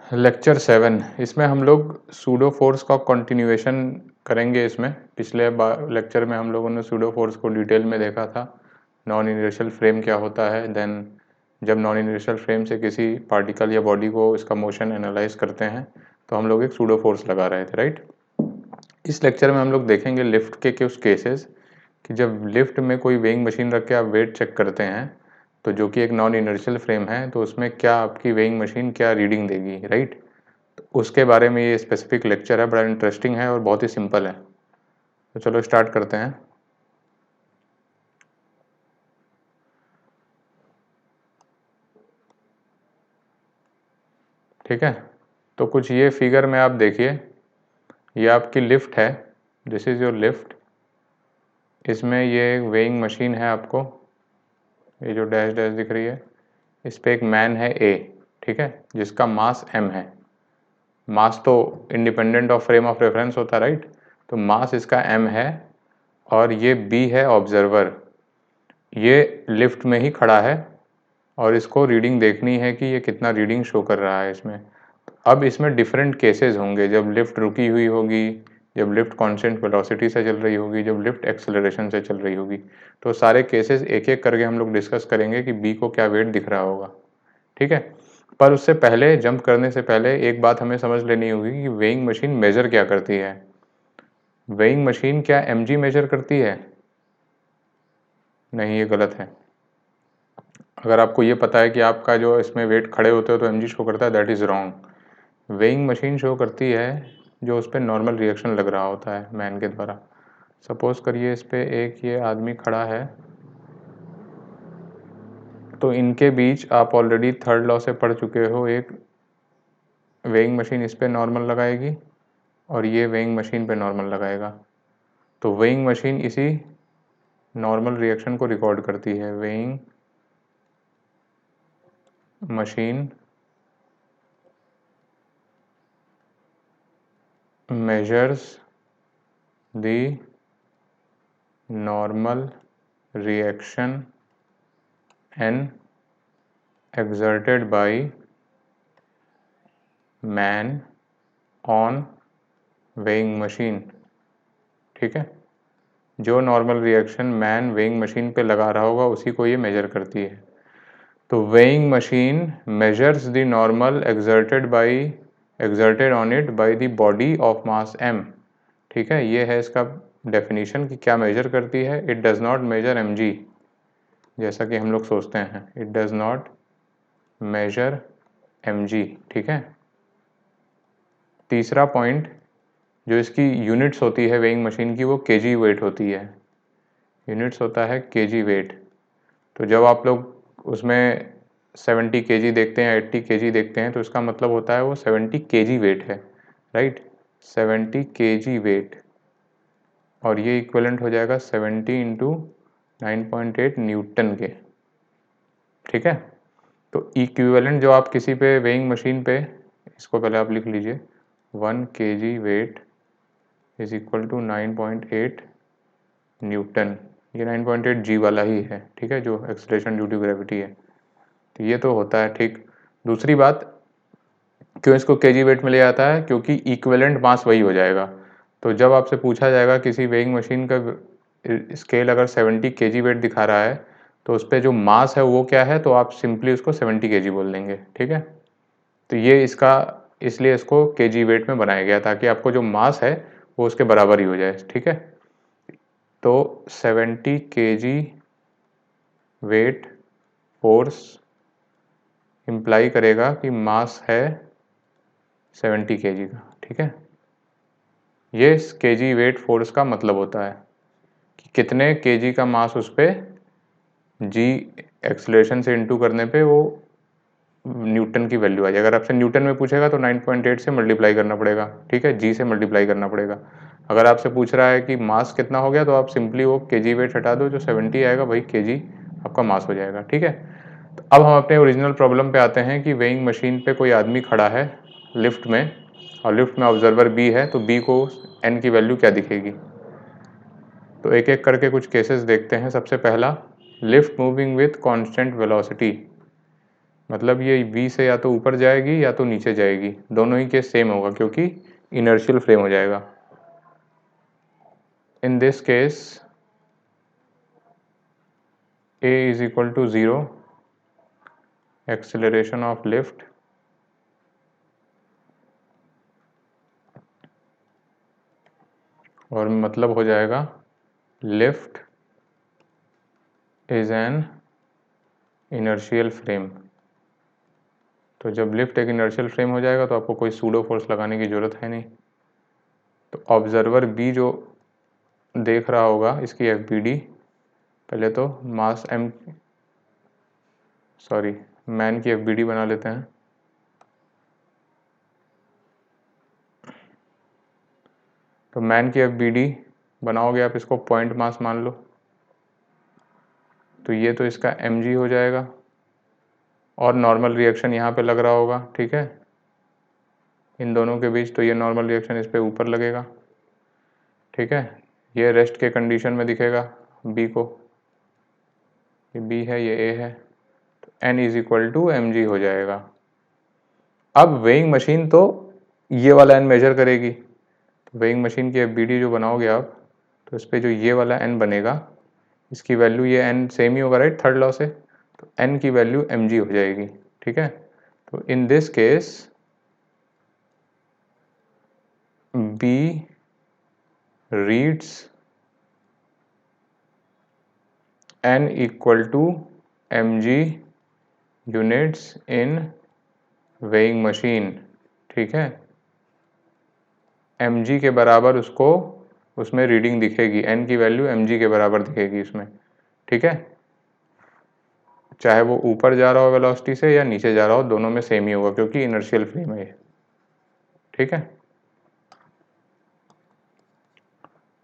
Lecture 7 इसमें हम लोग सूडो फोर्स का कंटिन्यूएशन करेंगे। इसमें पिछले लेक्चर में हम लोगों ने सूडो फोर्स को डिटेल में देखा था, नॉन इनर्शियल फ्रेम क्या होता है, देन जब नॉन इनर्शियल फ्रेम से किसी पार्टिकल या बॉडी को इसका मोशन एनालाइज करते हैं तो हम लोग एक सूडो फोर्स लगा रहे थे, राइट। इस लेक्चर में हम लोग देखेंगे लिफ्ट के कुछ केसेस कि जब लिफ्ट में कोई वेइंग मशीन रख के आप वेट चेक करते हैं तो जो कि एक नॉन इनर्शियल फ्रेम है तो उसमें क्या आपकी वेइंग मशीन क्या रीडिंग देगी, राइट। तो उसके बारे में ये स्पेसिफिक लेक्चर है, बड़ा इंटरेस्टिंग है और बहुत ही सिंपल है। तो चलो स्टार्ट करते हैं। ठीक है, तो कुछ ये फिगर में आप देखिए, ये आपकी लिफ्ट है, दिस इज़ योर लिफ्ट। इसमें ये एक वेइंग मशीन है, आपको ये जो डैश डैश दिख रही है इस पे एक मैन है ए, ठीक है, जिसका मास m है। मास तो independent of frame of reference होता है, राइट। तो मास इसका m है और ये b है ऑब्जर्वर। ये लिफ्ट में ही खड़ा है और इसको रीडिंग देखनी है कि ये कितना रीडिंग शो कर रहा है इसमें। अब इसमें डिफरेंट केसेस होंगे, जब लिफ्ट रुकी हुई होगी, जब लिफ्ट कांस्टेंट वेलोसिटी से चल रही होगी, जब लिफ्ट एक्सेलरेशन से चल रही होगी। तो सारे केसेस एक एक करके हम लोग डिस्कस करेंगे कि बी को क्या वेट दिख रहा होगा, ठीक है। पर उससे पहले, जंप करने से पहले एक बात हमें समझ लेनी होगी कि वेइंग मशीन मेजर क्या करती है। वेइंग मशीन क्या mg मेजर करती है? नहीं, ये गलत है। अगर आपको ये पता है कि आपका जो इसमें वेट खड़े होते हो तो mg शो करता है, that is wrong. Weighing machine show करती है जो उस पर नॉर्मल रिएक्शन लग रहा होता है मैन के द्वारा। सपोज करिए इस पे एक ये आदमी खड़ा है, तो इनके बीच आप ऑलरेडी थर्ड लॉ से पढ़ चुके हो, एक वेइंग मशीन इस पे नॉर्मल लगाएगी और ये वेइंग मशीन पे नॉर्मल लगाएगा। तो वेइंग मशीन इसी नॉर्मल रिएक्शन को रिकॉर्ड करती है। Weighing machine measures the normal reaction and exerted by man on weighing machine, ठीक है। जो normal reaction man weighing machine पे लगा रहा होगा उसी को ये मेजर करती है। तो weighing machine measures the normal exerted on it by the body of mass m, ठीक है। ये है इसका डेफिनेशन कि क्या मेजर करती है। It does not measure mg, जैसा कि हम लोग सोचते हैं, it does not measure mg, ठीक है। तीसरा पॉइंट, जो इसकी यूनिट्स होती है वेइंग मशीन की, वो केजी वेट होती है। यूनिट्स होता है केजी वेट। तो जब आप लोग उसमें 70 केजी देखते हैं, 80 केजी देखते हैं, तो इसका मतलब होता है वो 70 केजी वेट है, राइट। 70 केजी वेट, और ये इक्वलेंट हो जाएगा 70 इंटू 9.8 न्यूटन के, ठीक है। तो इक्विवेलेंट जो आप किसी पे वेइंग मशीन पे, इसको पहले आप लिख लीजिए, 1 kg weight is equal to 9.8 newton. ये 9.8 जी वाला ही है, ठीक है, जो एक्सेलरेशन ड्यू टू ग्रेविटी है। तो ये तो होता है, ठीक। दूसरी बात, क्यों इसको केजी वेट में ले आता है? क्योंकि इक्विवेलेंट मास वही हो जाएगा। तो जब आपसे पूछा जाएगा किसी वेइंग मशीन का स्केल अगर 70 केजी वेट दिखा रहा है तो उस पर जो मास है वो क्या है, तो आप सिंपली उसको 70 केजी बोल देंगे, ठीक है। तो ये इसका, इसलिए इसको केजी वेट में बनाया गया ताकि आपको जो मास है वो उसके बराबर ही हो जाए, ठीक है। तो 70 केजी वेट फोर्स इम्प्लाई करेगा कि मास है 70 केजी का, ठीक है। ये केजी वेट फोर्स का मतलब होता है कि कितने केजी का मास उस पर जी एक्सलेशन से इंटू करने पे वो न्यूटन की वैल्यू आ जाए। अगर आपसे न्यूटन में पूछेगा तो 9.8 से मल्टीप्लाई करना पड़ेगा, ठीक है, जी से मल्टीप्लाई करना पड़ेगा। अगर आपसे पूछ रहा है कि मास कितना हो गया तो आप सिंपली वो केजी वेट हटा दो, जो 70 आएगा वही केजी आपका मास हो जाएगा, ठीक है। तो अब हम अपने ओरिजिनल प्रॉब्लम पे आते हैं कि वेइंग मशीन पे कोई आदमी खड़ा है लिफ्ट में, और लिफ्ट में ऑब्जर्वर बी है, तो बी को एन की वैल्यू क्या दिखेगी। तो एक एक करके कुछ केसेस देखते हैं। सबसे पहला, lift moving with constant velocity. मतलब ये V से या तो ऊपर जाएगी या तो नीचे जाएगी, दोनों ही केस सेम होगा क्योंकि इनर्शियल फ्रेम हो जाएगा। इन this case A is equal to 0, acceleration of lift और मतलब हो जाएगा lift is an inertial frame. तो जब लिफ्ट एक इनर्शियल फ्रेम हो जाएगा तो आपको कोई सूडो फोर्स लगाने की ज़रूरत है नहीं। तो ऑब्जर्वर बी जो देख रहा होगा इसकी एफबीडी, पहले तो मास एम सॉरी मैन की एफबीडी बना लेते हैं। तो मैन की एफबीडी बनाओगे आप, इसको पॉइंट मास मान लो, तो ये तो इसका mg हो जाएगा और नॉर्मल रिएक्शन यहाँ पे लग रहा होगा, ठीक है, इन दोनों के बीच। तो ये नॉर्मल रिएक्शन इस पे ऊपर लगेगा, ठीक है। ये रेस्ट के कंडीशन में दिखेगा बी को, ये बी है ये ए है, तो n is equal to M G हो जाएगा। अब वेइंग मशीन तो ये वाला n मेजर करेगी, तो वेइंग मशीन की एफबीडी जो बनाओगे आप, तो इस पर जो ये वाला n बनेगा इसकी वैल्यू, ये n सेम ही होगा राइट थर्ड लॉ से, तो n की वैल्यू mg हो जाएगी, ठीक है। तो in this case B reads n equal to mg units in weighing machine, ठीक है। mg के बराबर उसको उसमें रीडिंग दिखेगी, n की वैल्यू mg के बराबर दिखेगी इसमें, ठीक है। चाहे वो ऊपर जा रहा हो वेलोसिटी से या नीचे जा रहा हो, दोनों में सेम ही होगा क्योंकि इनर्शियल फ्रेम है ये, ठीक है।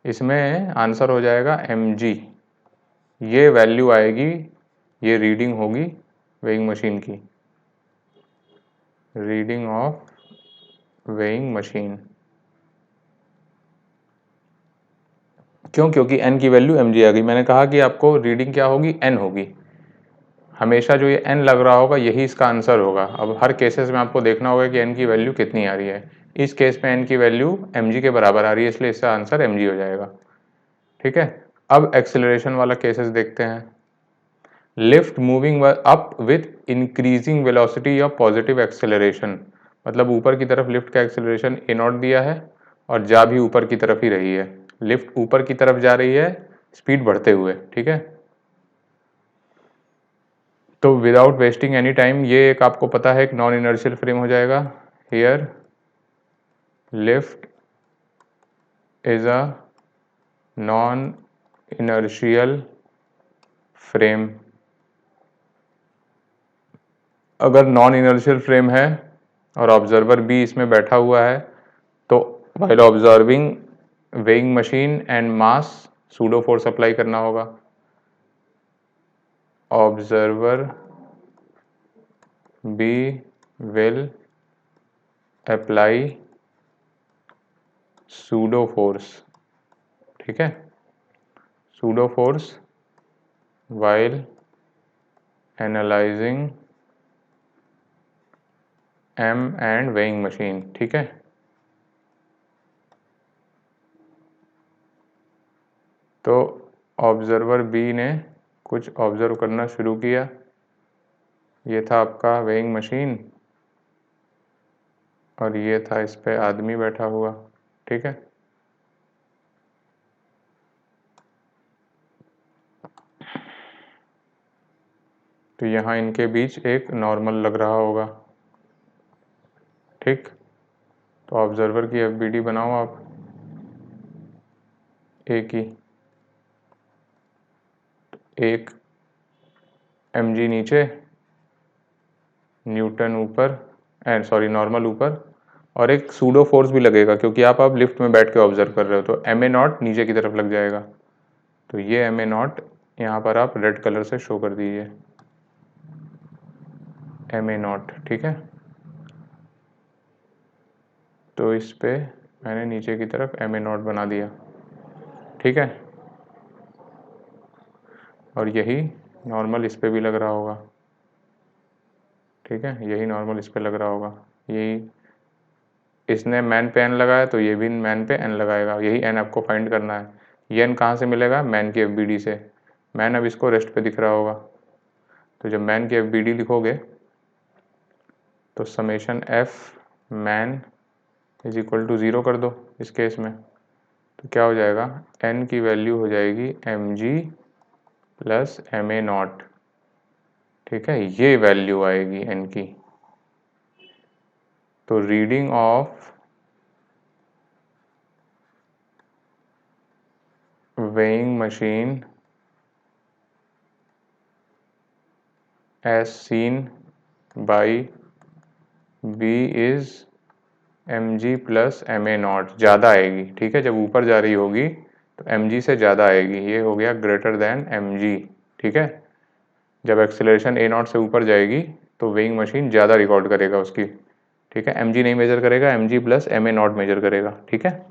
इसमें आंसर हो जाएगा mg, ये वैल्यू आएगी, ये रीडिंग होगी वेइंग मशीन की, रीडिंग ऑफ वेइंग मशीन। क्यों? क्योंकि n की वैल्यू mg आ गई। मैंने कहा कि आपको रीडिंग क्या होगी, n होगी, हमेशा जो ये n लग रहा होगा यही इसका आंसर होगा। अब हर केसेस में आपको देखना होगा कि n की वैल्यू कितनी आ रही है। इस केस में n की वैल्यू mg के बराबर आ रही है, इसलिए इसका आंसर mg हो जाएगा, ठीक है। अब एक्सेलरेशन वाला केसेस देखते हैं। Lift moving up with increasing velocity या पॉजिटिव एक्सेलरेशन, मतलब ऊपर की तरफ लिफ्ट का एक्सेलरेशन ए नॉट दिया है और जा भी ऊपर की तरफ ही रही है, लिफ्ट ऊपर की तरफ जा रही है स्पीड बढ़ते हुए, ठीक है। तो विदाउट वेस्टिंग एनी टाइम ये एक आपको पता है एक नॉन इनर्शियल फ्रेम हो जाएगा। Here lift is a non inertial frame. अगर नॉन इनर्शियल फ्रेम है और ऑब्जर्वर भी इसमें बैठा हुआ है, तो while observing weighing machine and mass pseudo force apply करना होगा। Observer B will apply pseudo force, ठीक है, pseudo force while analyzing M and weighing machine, ठीक है। तो ऑब्जर्वर बी ने कुछ ऑब्जर्व करना शुरू किया, ये था आपका वेइंग मशीन और ये था इस पे आदमी बैठा हुआ, ठीक है। तो यहाँ इनके बीच एक नॉर्मल लग रहा होगा, ठीक। तो ऑब्जर्वर की एफबीडी बनाओ आप ए की, एक mg नीचे, न्यूटन ऊपर एंड सॉरी नॉर्मल ऊपर, और एक सूडो फोर्स भी लगेगा क्योंकि आप अब लिफ्ट में बैठ के ऑब्जर्व कर रहे हो, तो एम ए नॉट नीचे की तरफ लग जाएगा। तो ये एम ए नॉट यहाँ पर आप रेड कलर से शो कर दीजिए, एम ए नॉट, ठीक है। तो इस पे मैंने नीचे की तरफ एम ए नॉट बना दिया, ठीक है। और यही नॉर्मल इस पे भी लग रहा होगा, ठीक है, यही नॉर्मल इस पे लग रहा होगा, यही इसने मैन पे एन लगाया तो ये भी मैन पे एन लगाएगा, यही एन आपको फाइंड करना है। ये एन कहाँ से मिलेगा? मैन की एफ से। मैन अब इसको रेस्ट पे दिख रहा होगा, तो जब मैन की एफ लिखोगे तो summation F man is equal to 0 कर दो इस केस में, तो क्या हो जाएगा? एन की वैल्यू हो जाएगी एम जी प्लस एम ए नॉट। ठीक है, ये वैल्यू आएगी एन की। तो reading of weighing machine as seen by B is mg plus m A naught, ज़्यादा आएगी। ठीक है, जब ऊपर जा रही होगी तो mg से ज़्यादा आएगी, ये हो गया ग्रेटर देन mg। ठीक है, जब एक्सेलरेशन ए नॉट से ऊपर जाएगी तो वेइंग मशीन ज़्यादा रिकॉर्ड करेगा उसकी। ठीक है, mg नहीं मेजर करेगा, mg प्लस एम ए नॉट मेजर करेगा। ठीक है,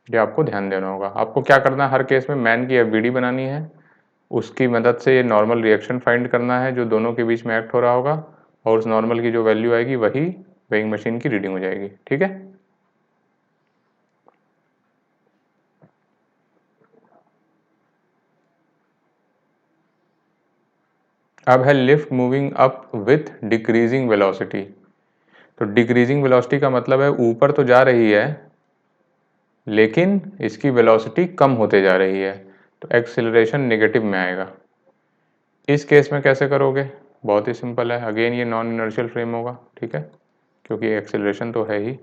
ये आपको ध्यान देना होगा। आपको क्या करना है, हर केस में मैन की एफ बनानी है, उसकी मदद से ये नॉर्मल रिएक्शन फाइंड करना है जो दोनों के बीच में एक्ट हो रहा होगा, और उस नॉर्मल की जो वैल्यू आएगी वही वेइंग मशीन की रीडिंग हो जाएगी। ठीक है, अब है lift moving up with decreasing velocity. तो डिक्रीजिंग वेलोसिटी का मतलब है ऊपर तो जा रही है लेकिन इसकी वेलोसिटी कम होते जा रही है, तो एक्सेलरेशन नेगेटिव में आएगा। इस केस में कैसे करोगे? बहुत ही सिंपल है, अगेन ये नॉन इनर्शियल फ्रेम होगा। ठीक है, क्योंकि एक्सेलरेशन तो है ही।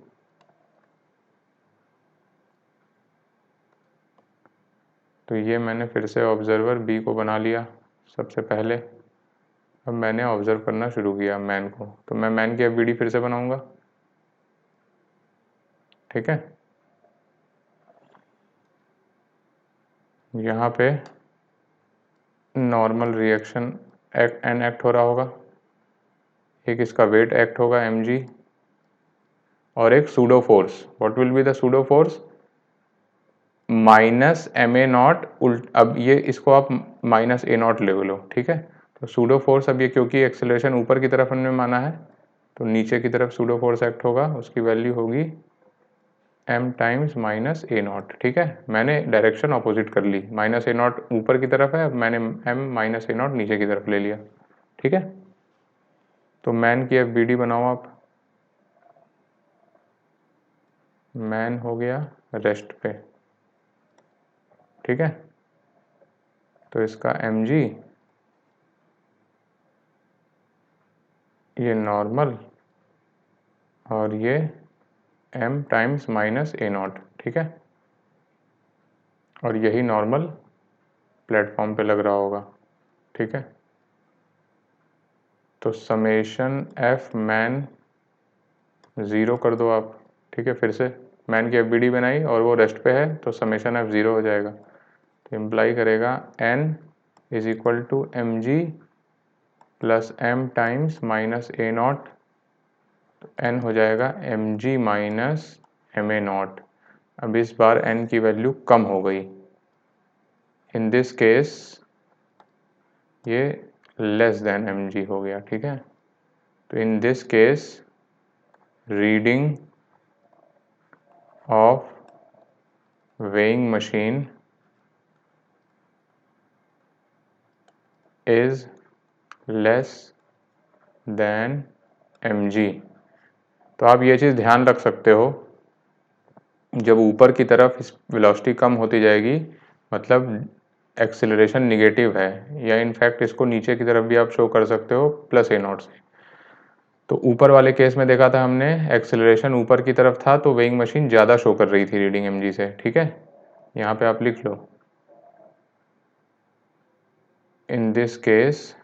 तो ये मैंने फिर से ऑब्जर्वर बी को बना लिया सबसे पहले। अब मैंने ऑब्जर्व करना शुरू किया मैन को, तो मैं मैन की एफ फिर से बनाऊंगा। ठीक है, यहाँ पे नॉर्मल रिएक्शन एन एक्ट हो रहा होगा, एक इसका वेट एक्ट होगा mg, और एक pseudo force. What will be the pseudo force? Minus M A naught उल्ट, अब ये इसको आप माइनस ए नॉट ले लो। ठीक है, तो सूडो फोर्स, अब ये क्योंकि एक्सेलरेशन ऊपर की तरफ हमने माना है तो नीचे की तरफ सूडो फोर्स एक्ट होगा, उसकी वैल्यू होगी m times minus A naught. ठीक है, मैंने डायरेक्शन अपोजिट कर ली, माइनस ए नॉट ऊपर की तरफ है, अब मैंने m माइनस ए नॉट नीचे की तरफ ले लिया। ठीक है, तो मैन की एफ बनाओ आप। मैन हो गया रेस्ट पे। ठीक है, तो इसका mg, ये नॉर्मल, और ये m times minus A naught. ठीक है, और यही नॉर्मल प्लेटफॉर्म पे लग रहा होगा। ठीक है, तो समेशन एफ मैन 0 कर दो आप। ठीक है, फिर से मैन की एफ बनाई और वो रेस्ट पे है तो समेशन एफ 0 हो जाएगा, तो इम्प्लाई करेगा n is equal to M G plus M times minus A nought, तो n हो जाएगा M ji minus M A nought. अब इस बार n की वैल्यू कम हो गई, इन दिस केस ये लेस देन एम जी हो गया। ठीक है, तो in this case reading of weighing machine is less than mg। तो आप ये चीज़ ध्यान रख सकते हो, जब ऊपर की तरफ इस वेलोसिटी कम होती जाएगी मतलब एक्सेलरेशन निगेटिव है, या इनफैक्ट इसको नीचे की तरफ भी आप शो कर सकते हो प्लस ए नॉट से। तो ऊपर वाले केस में देखा था हमने, एक्सेलरेशन ऊपर की तरफ था तो वेइंग मशीन ज़्यादा शो कर रही थी रीडिंग mg से। ठीक है, यहाँ पे आप लिख लो, in this case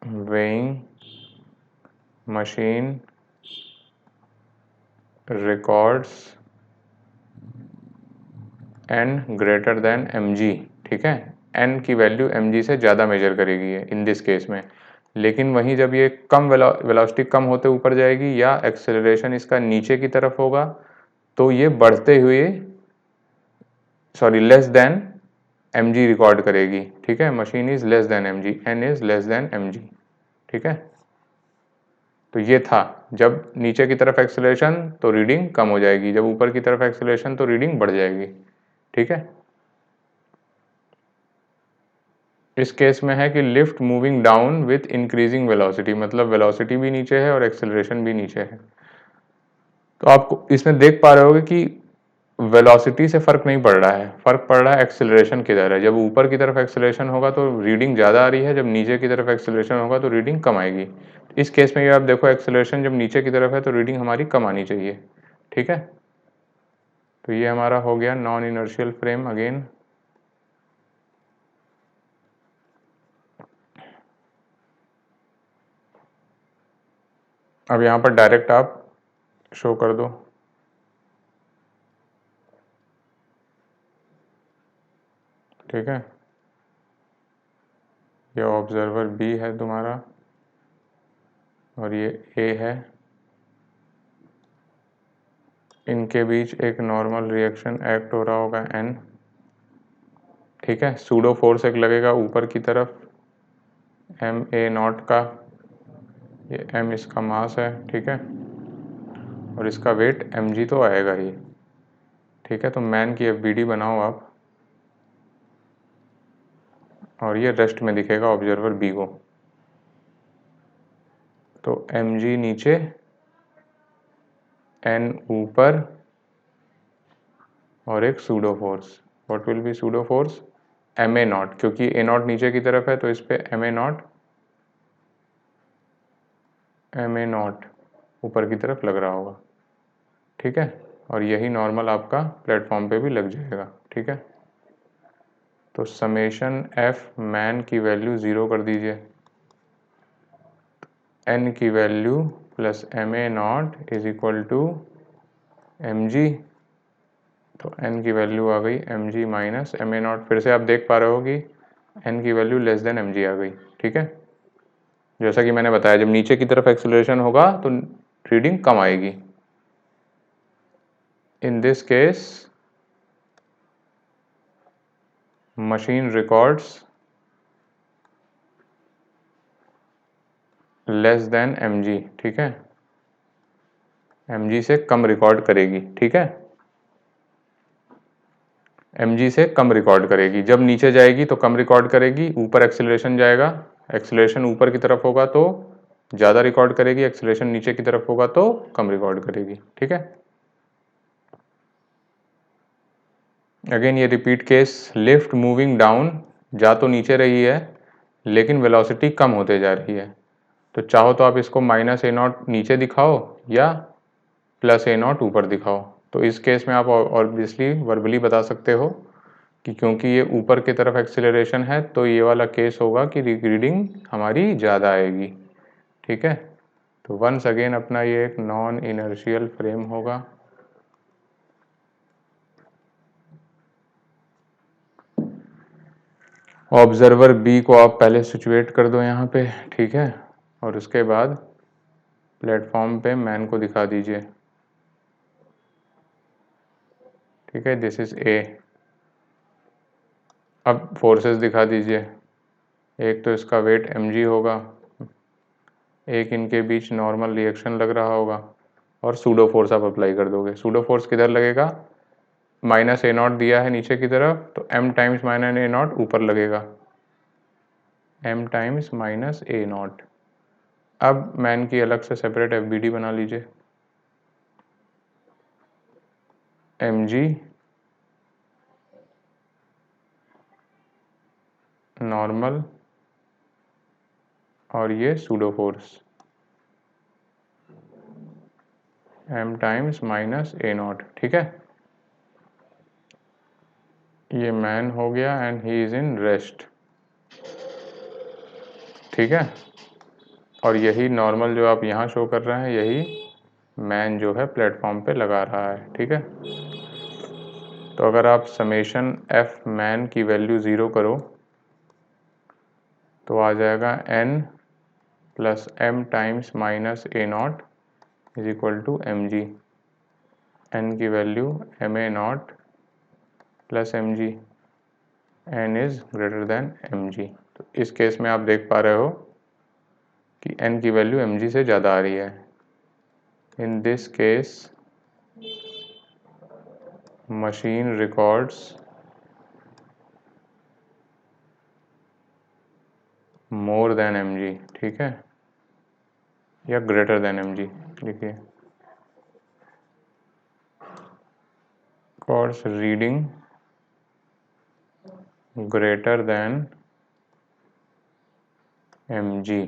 weighing machine records n greater than mg। ठीक है, n की वैल्यू mg से ज़्यादा मेजर करेगी ये इन दिस केस में। लेकिन वहीं जब ये कम वेलोसिटी कम होते ऊपर जाएगी या एक्सेलरेशन इसका नीचे की तरफ होगा तो ये बढ़ते हुए, sorry less than M g record करेगी, ठीक है। Machine is less than M G, n is less than M g, ठीक है। तो ये था, जब नीचे की तरफ एक्सेलरेशन तो रीडिंग कम हो जाएगी, जब ऊपर की तरफ एक्सेलरेशन तो रीडिंग बढ़ जाएगी, ठीक है। इस केस में है कि lift moving down with increasing velocity, मतलब वेलोसिटी भी नीचे है और एक्सेलरेशन भी नीचे है। तो आप इसमें देख पा रहे होगे कि वेलोसिटी से फर्क नहीं पड़ रहा है, फर्क पड़ रहा है एक्सेलरेशन किधर है। जब ऊपर की तरफ एक्सेलरेशन होगा तो रीडिंग ज़्यादा आ रही है, जब नीचे की तरफ एक्सेलरेशन होगा तो रीडिंग कम आएगी। इस केस में ये आप देखो, एक्सेलरेशन जब नीचे की तरफ है तो रीडिंग हमारी कम आनी चाहिए, ठीक है। तो ये हमारा हो गया नॉन इनर्शियल फ्रेम अगेन। अब यहाँ पर डायरेक्ट आप शो कर दो, ठीक है। ये ऑब्जर्वर बी है तुम्हारा और ये ए है, इनके बीच एक नॉर्मल रिएक्शन एक्ट हो रहा होगा एन, ठीक है। सूडो फोर्स एक लगेगा ऊपर की तरफ एम ए नॉट का, ये एम इसका मास है, ठीक है, और इसका वेट एम जी तो आएगा ही, ठीक है। तो मैन की एफ बी डी बनाओ आप, और ये रेस्ट में दिखेगा ऑब्जर्वर बी को। तो एम जी नीचे, एन ऊपर, और एक pseudo force. What will be pseudo force? M A naught, क्योंकि ए नॉट नीचे की तरफ है तो इस पे एम ए नॉट, एम ए नॉट ऊपर की तरफ लग रहा होगा, ठीक है। और यही नॉर्मल आपका प्लेटफॉर्म पे भी लग जाएगा, ठीक है। तो समेशन एफ मैन की वैल्यू 0 कर दीजिए, एन की value plus m A not is equal to M g. तो एन की वैल्यू आ गई m ji minus M A naught. फिर से आप देख पा रहे हो कि एन की value less than M G आ गई, ठीक है। जैसा कि मैंने बताया, जब नीचे की तरफ एक्सेलरेशन होगा तो रीडिंग कम आएगी। In this case machine records less than M g, ठीक है। एम जी से कम रिकॉर्ड करेगी, ठीक है। एम जी से कम रिकॉर्ड करेगी, जब नीचे जाएगी तो कम रिकॉर्ड करेगी, ऊपर एक्सेलरेशन जाएगा, एक्सेलरेशन ऊपर की तरफ होगा तो ज़्यादा रिकॉर्ड करेगी, एक्सेलरेशन नीचे की तरफ होगा तो कम रिकॉर्ड करेगी, ठीक है। अगेन ये repeat case, lift moving down, जा तो नीचे रही है लेकिन वेलोसिटी कम होते जा रही है। तो चाहो तो आप इसको माइनस ए नॉट नीचे दिखाओ या प्लस ए नॉट ऊपर दिखाओ। तो इस केस में आप ऑब्वियसली वर्बली बता सकते हो कि क्योंकि ये ऊपर की तरफ एक्सेलरेशन है तो ये वाला केस होगा कि रीडिंग हमारी ज़्यादा आएगी, ठीक है। तो वंस अगेन अपना ये एक नॉन इनर्शियल फ्रेम होगा। ऑब्जर्वर बी को आप पहले सिचुएट कर दो यहाँ पे, ठीक है, और उसके बाद प्लेटफॉर्म पे मैन को दिखा दीजिए, ठीक है। This is a. अब फोर्सेस दिखा दीजिए, एक तो इसका वेट mg होगा, एक इनके बीच नॉर्मल रिएक्शन लग रहा होगा, और सूडो फोर्स आप अप्लाई कर दोगे। सूडो फोर्स किधर लगेगा? माइनस ए नॉट दिया है नीचे की तरफ तो m times minus A naught ऊपर लगेगा, m times minus A nought. अब मैन की अलग से सेपरेट एफ बी डी बना लीजिए, mg नॉर्मल और ये pseudo force m times minus A naught, ठीक है। ये मैन हो गया and he is in rest, ठीक है। और यही नॉर्मल जो आप यहाँ शो कर रहे हैं यही मैन जो है प्लेटफॉर्म पे लगा रहा है, ठीक है। तो अगर आप समेशन एफ मैन की वैल्यू 0 करो तो आ जाएगा n plus m times minus A not is equal to M G. N की value M A not plus M G, n is greater than mg। तो इस केस में आप देख पा रहे हो कि n की वैल्यू mg से ज़्यादा आ रही है। इन this case machine records more than mg, ठीक है, या ग्रेटर देन mg लिखिए। Records reading greater than mg,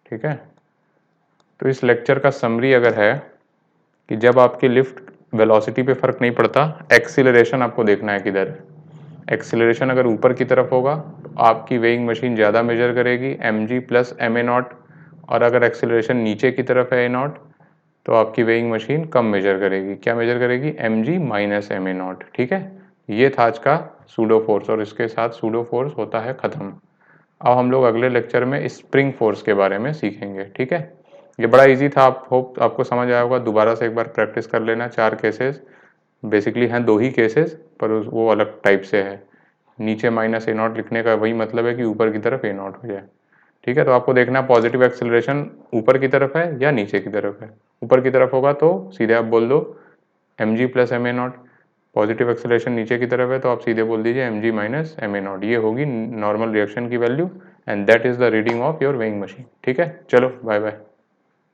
ठीक है। तो इस लेक्चर का समरी अगर है कि जब आपकी लिफ्ट वेलोसिटी पे फर्क नहीं पड़ता, एक्सीलरेशन आपको देखना है किधर है। एक्सीलरेशन अगर ऊपर की तरफ होगा तो आपकी वेइंग मशीन ज़्यादा मेजर करेगी mg प्लस ma0, और अगर एक्सीलरेशन नीचे की तरफ है a0 तो आपकी वेइंग मशीन कम मेजर करेगी। क्या मेजर करेगी? mg माइनस ma0, ठीक है। ये था आज का सूडो फोर्स और इसके साथ सूडो फोर्स होता है ख़त्म। अब हम लोग अगले लेक्चर में स्प्रिंग फोर्स के बारे में सीखेंगे, ठीक है। ये बड़ा इजी था, आप होप आपको समझ आया होगा। दोबारा से एक बार प्रैक्टिस कर लेना। 4 केसेस बेसिकली हैं, 2 ही केसेस, पर वो अलग टाइप से है। नीचे माइनस a0 लिखने का वही मतलब है कि ऊपर की तरफ a0 हो जाए, ठीक है। तो आपको देखना पॉजिटिव एक्सेलरेशन ऊपर की तरफ है या नीचे की तरफ है। ऊपर की तरफ होगा तो सीधे आप बोल दो mg plus ma0। Positive acceleration नीचे की तरफ है तो आप सीधे बोल दीजिए mg माइनस ma0। ये होगी नॉर्मल रिएक्शन की value and that is the reading of your weighing machine, ठीक है। चलो बाय बाय।